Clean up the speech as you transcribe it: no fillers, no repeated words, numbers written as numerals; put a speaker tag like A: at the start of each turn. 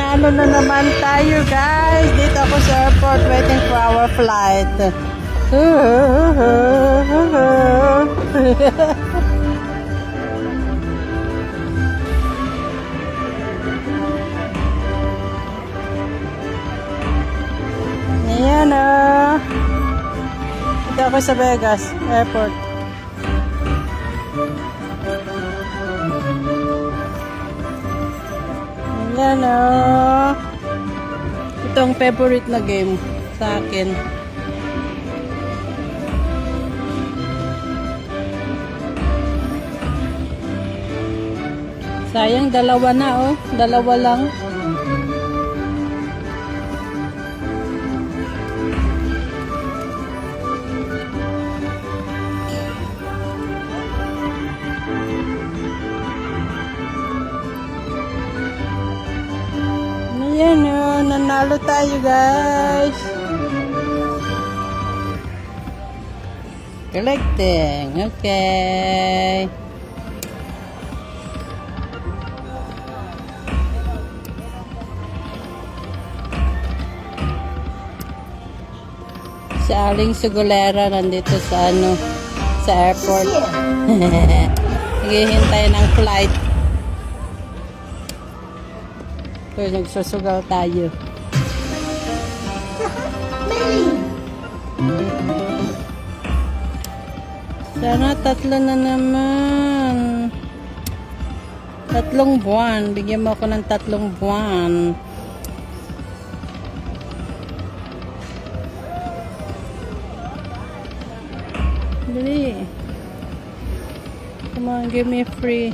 A: Nanalo na naman tayo, guys. Dito ako sa airport waiting for our flight. Ayan o. Dito ako sa Vegas airport. Ayan o. Ito ang favorite na game sa akin. Sayang, dalawa na oh. Dalawa lang. Ayan o, nanalo tayo guys. Collecting, okay. Si Aling Sugulera nandito sa sa airport. Naghihintay ng flight. Kaya nagsusugal tayo. Sana tatlo na naman. 3 buwan. Bigyan mo ako ng 3 buwan. Dali. Come on, give me free.